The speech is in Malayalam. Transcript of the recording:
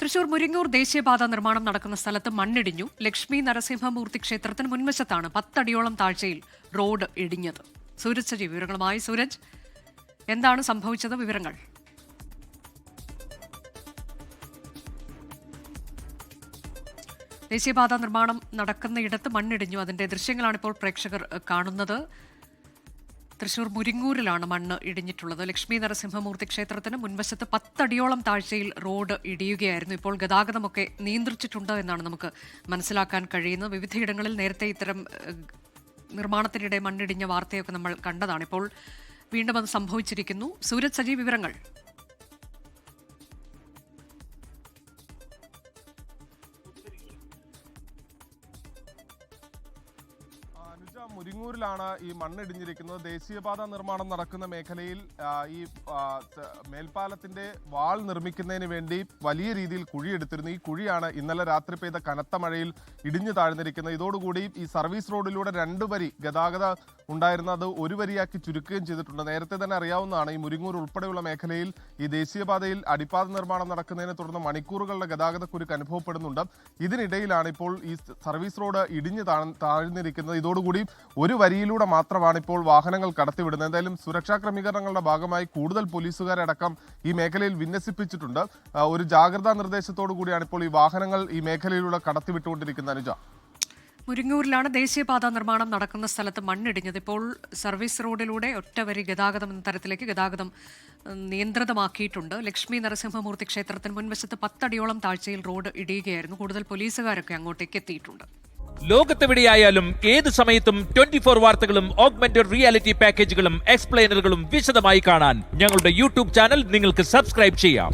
തൃശൂർ മുരിങ്ങൂർ ദേശീയപാത നിർമ്മാണം നടക്കുന്ന സ്ഥലത്ത് മണ്ണിടിഞ്ഞു. ലക്ഷ്മി നരസിംഹമൂർത്തി ക്ഷേത്രത്തിന് മുൻവശത്താണ് 10 അടിയോളം താഴ്ചയിൽ റോഡ് ഇടിഞ്ഞത്. സൂരജ് സജി വിവരങ്ങളുമായി. സൂരജ്, എന്താണ് സംഭവിച്ചത്? വിവരങ്ങൾ. ദേശീയപാത നിർമ്മാണം നടക്കുന്നയിടത്ത് മണ്ണിടിഞ്ഞു. അതിന്റെ ദൃശ്യങ്ങളാണ് ഇപ്പോൾ പ്രേക്ഷകർ കാണുന്നത്. തൃശൂർ മുരിങ്ങൂരിലാണ് മണ്ണ് ഇടിഞ്ഞിട്ടുള്ളത്. ലക്ഷ്മി നരസിംഹമൂർത്തി ക്ഷേത്രത്തിന് മുൻവശത്ത് 10 അടിയോളം താഴ്ചയിൽ റോഡ് ഇടിയുകയായിരുന്നു. ഇപ്പോൾ ഗതാഗതമൊക്കെ നിയന്ത്രിച്ചിട്ടുണ്ട് എന്നാണ് നമുക്ക് മനസ്സിലാക്കാൻ കഴിയുന്നത്. വിവിധയിടങ്ങളിൽ നേരത്തെ ഇത്തരം നിർമ്മാണത്തിനിടെ മണ്ണിടിഞ്ഞ വാർത്തയൊക്കെ നമ്മൾ കണ്ടതാണ്. ഇപ്പോൾ വീണ്ടും അത് സംഭവിച്ചിരിക്കുന്നു. സൂരജ് സജി, വിവരങ്ങൾ. മുരിങ്ങൂരിലാണ് ഈ മണ്ണിടിഞ്ഞിരിക്കുന്നത്. ദേശീയപാത നിർമ്മാണം നടക്കുന്ന മേഖലയിൽ ഈ മേൽപ്പാലത്തിന്റെ വാൾ നിർമ്മിക്കുന്നതിന് വേണ്ടി വലിയ രീതിയിൽ കുഴിയെടുത്തിരുന്നു. ഈ കുഴിയാണ് ഇന്നലെ രാത്രി പെയ്ത കനത്ത മഴയിൽ ഇടിഞ്ഞു താഴ്ന്നിരിക്കുന്നത്. ഇതോടുകൂടി ഈ സർവീസ് റോഡിലൂടെ 2 വരി ഗതാഗതം ഉണ്ടായിരുന്നത് 1 വരിയാക്കി ചുരുക്കുകയും ചെയ്തിട്ടുണ്ട്. നേരത്തെ തന്നെ അറിയാവുന്നതാണ്, ഈ മുരിങ്ങൂർ ഉൾപ്പെടെയുള്ള മേഖലയിൽ ഈ ദേശീയപാതയിൽ അടിപ്പാത നിർമ്മാണം നടക്കുന്നതിനെ തുടർന്ന് മണിക്കൂറുകളുടെ ഗതാഗതക്കുരുക്ക് അനുഭവപ്പെടുന്നുണ്ട്. ഇതിനിടയിലാണ് ഇപ്പോൾ ഈ സർവീസ് റോഡ് ഇടിഞ്ഞു താഴ്ന്നിരിക്കുന്നത്. ഇതോടുകൂടി 1 വരിയിലൂടെ മാത്രമാണ് ഇപ്പോൾ വാഹനങ്ങൾ കടത്തിവിടുന്നത്. എന്തായാലും സുരക്ഷാ ക്രമീകരണങ്ങളുടെ ഭാഗമായി കൂടുതൽ പോലീസുകാരെ അടക്കം ഈ മേഖലയിൽ വിന്യസിപ്പിച്ചിട്ടുണ്ട്. ഒരു ജാഗ്രതാ നിർദ്ദേശത്തോടു കൂടിയാണ് ഇപ്പോൾ ഈ വാഹനങ്ങൾ ഈ മേഖലയിലൂടെ കടത്തിവിട്ടുകൊണ്ടിരിക്കുന്നത്. അനുജ, മുരിങ്ങൂരിലാണ് ദേശീയപാത നിർമ്മാണം നടക്കുന്ന സ്ഥലത്ത് മണ്ണിടിഞ്ഞത്. ഇപ്പോൾ സർവീസ് റോഡിലൂടെ ഒറ്റവരി ഗതാഗതം എന്ന തരത്തിലേക്ക് ഗതാഗതം നിയന്ത്രിതമാക്കിയിട്ടുണ്ട്. ലക്ഷ്മി നരസിംഹമൂർത്തി ക്ഷേത്രത്തിന് മുൻവശത്ത് 10 അടിയോളം താഴ്ചയിൽ റോഡ് ഇടിയുകയായിരുന്നു. കൂടുതൽ പോലീസുകാരൊക്കെ അങ്ങോട്ടേക്ക് എത്തിയിട്ടുണ്ട്. ലോകത്തെവിടെയായാലും ഏത് സമയത്തും 24 വാർത്തകളും ഓഗ്മെന്റഡ് റിയാലിറ്റി പാക്കേജുകളും എക്സ്പ്ലെയിനറുകളും വിശദമായി കാണാൻ ഞങ്ങളുടെ യൂട്യൂബ് ചാനൽ നിങ്ങൾക്ക് സബ്സ്ക്രൈബ് ചെയ്യാം.